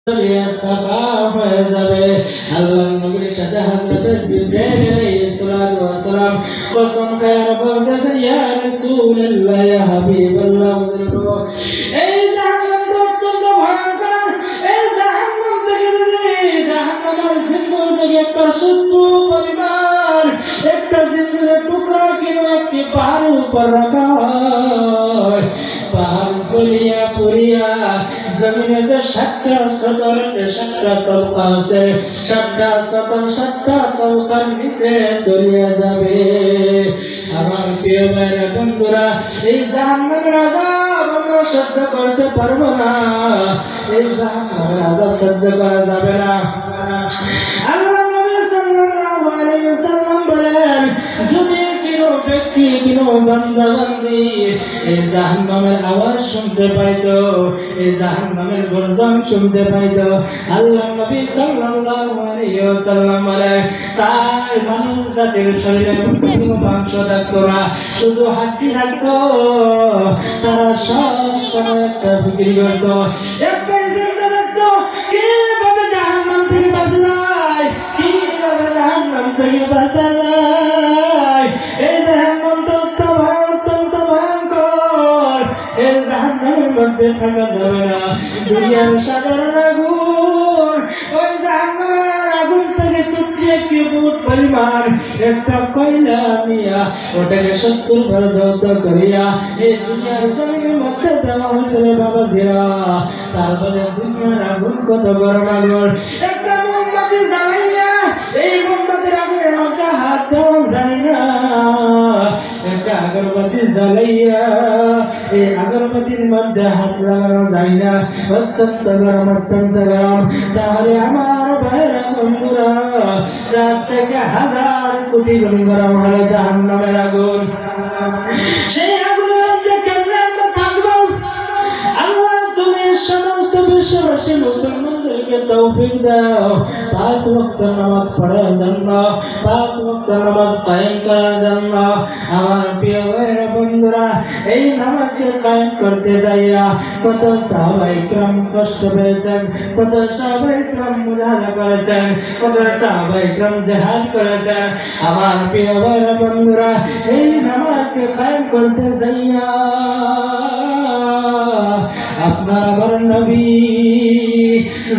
সাফা হয়ে যাবে। আল্লাহর নবীর সাথে হযরত জিবরাইল আলাইহিস সালাতু ওয়াস সালাম কসম খায় বলতেছেন, ইয়া রাসূলুল্লাহ, ইয়া হাবিবাল্লাহ, এই জাহান্নাম অত্যন্ত ভয়ঙ্কর। এই জাহান্নাম থেকে যদি জাহান্নামের জিন্দুর থেকে একটা ছোট্ট পরিমাণ একটা জিন্দুরের টুকরা কিনো একটি পাহাড়ের উপর রাখা হয়, পাহাড় জ্বলিয়া পুড়িয়া জমিনে যে সাতটা সদর সাতটা তলকা আছে, সাতটা সদর সাতটা তলকার নিচে চলিয়া যাবে। আমার প্রিয় ভাইরা বন্ধুরা, এই জাহান্নামের আযাব আমরা সহ্য করতে পারবো না, এই জাহান্নামের আযাব সহ্য করা যাবে না। আল্লাহ নবী সাল্লাল্লাহু আলাইহি ওয়াসাল্লাম বলেন, যদি কোনো ব্যক্তি কোনো বান্দা বান্দি এই জাহান্নামের আওয়াজ শুনতে পাইতো, এই জাহান্নামের গর্জন শুনতে পাইতো, আল্লাহ নবী সাল্লাল্লাহু আলাইহি ওয়াসাল্লাম বলেন, তার মানব জাতির শরীরে কোনো মাংস থাকতো না, শুধু হাড্ডি থাকতো। তারা সব সময় একটা ফিকির করতো, একটা চিন্তা থাকতো, কিভাবে জাহান্নাম থেকে বাঁচা যায়, কিভাবে জাহান্নাম থেকে বাঁচা যায়। এই জাহান্নামটা অত্যন্ত ভয়ঙ্কর, এই জাহান্নামের মধ্যে থাকা যাবে না। দুনিয়ার সাধারণ আগুন, ওই জাহান্নামের আগুন থেকে ছোট্ট একটি বুট পরিমাণ একটা কয়লা নিয়া ওটাকে 70 বার দগ্ধ করিয়া এই দুনিয়ার জমিনের মধ্যে দেওয়া হয়েছে বাবাজিরা। তারপরে দুনিয়ার আগুন কত গরম আগুন, একটা মোমবাতি জ্বালাইয়া এই মোমবাতির আগুনের মধ্যে হাত দেওয়া যায় না, একটা আগরবাতি জ্বালাইয়া এই আগরবাতির মধ্যে হাত লাগানো যায় না, অত্যন্ত গরম, অত্যন্ত গরম। তাহলে আমার ভাইরা বন্ধুরা, রাত থেকে 1000 কোটি গুণ গরম হলো জাহান্নামের আগুন। সেই আগুনের মধ্যে কেমনে আমরা থাকবো? আল্লাহ তুমি সমস্ত বিশ্ববাসী মুসলমানদেরকে তৌফিক দাও 5 ওয়াক্ত নামাজ পড়ার জন্য, 5 ওয়াক্ত নামাজ কায়েম করার জন্য। আমার প্রিয় ভাইরা বন্ধুরা, এই নামাজকে কায়েম করতে যাইয়া কত সাহাবায়ে কিরাম কষ্ট পেয়েছেন, কত সাহাবায়ে কিরাম মুজাহাদা করেছেন, কত সাহাবায়ে কিরাম জিহাদ করেছেন। আমার প্রিয় ভাইরা বন্ধুরা, এই নামাজকে কায়েম করতে যাইয়া আপনার আমার নবী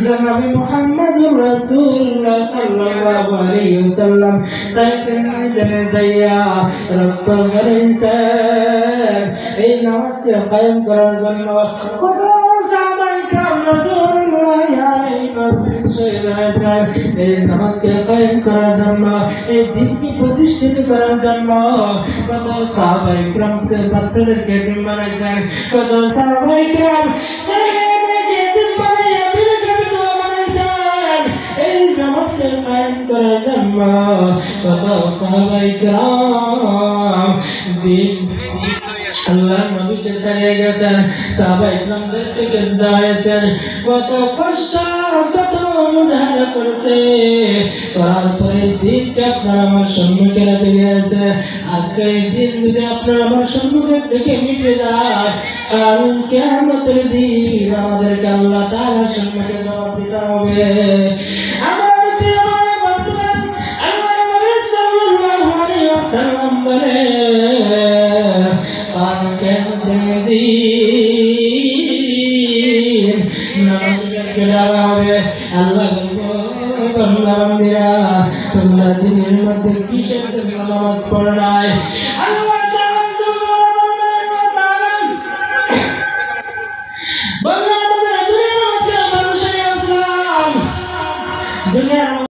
জনাবে মুহাম্মদুর রাসূলুল্লাহ সাল্লাল্লাহু আলাইহি ওয়াসাল্লাম তাইফের ময়দানে যাইয়া রক্ত ঝরাইছেন এই নামাজকে কায়েম করার জন্য। কত সাহাবায়ে কিরাম রাসূলুল্লাহ আলাইহি ওয়াসাল্লাম এই নামাজকে কায়েম করার জন্য, এই দ্বীনকে প্রতিষ্ঠিত করার জন্য কত সাহাবায়ে কিরাম সে পাথরকে দিন বানাইছেন, কত সাহাবায়ে কিরাম কায়েম করার জন্য, কত সাহাবায়ে কিরাম দিন আল্লাহ নবীকে ছেড়ে গেছেন, সাহাবায়ে কিরামদেরকে গজদা হয়েছেন, কত কষ্ট কত মুজাহাদা করেছে, করার পরে দিনকে আপনার আমার সম্মুখে রেখে গেছে। আজকে এই দিন যদি আপনার আমার সম্মুখে থেকে মিটে যায়, কারণ কিয়ামতের দিন আমাদেরকে আল্লাহ তাআলার সম্মুখে জবাব দিতে হবে। সালাম বলে পানকে দিন নামাজের কেরালা হবে। আল্লাহ বান্দারা তোমরা দিনের মধ্যে কিসের জন্য নামাজ পড়ো নাই? আল্লাহ দুনিয়ার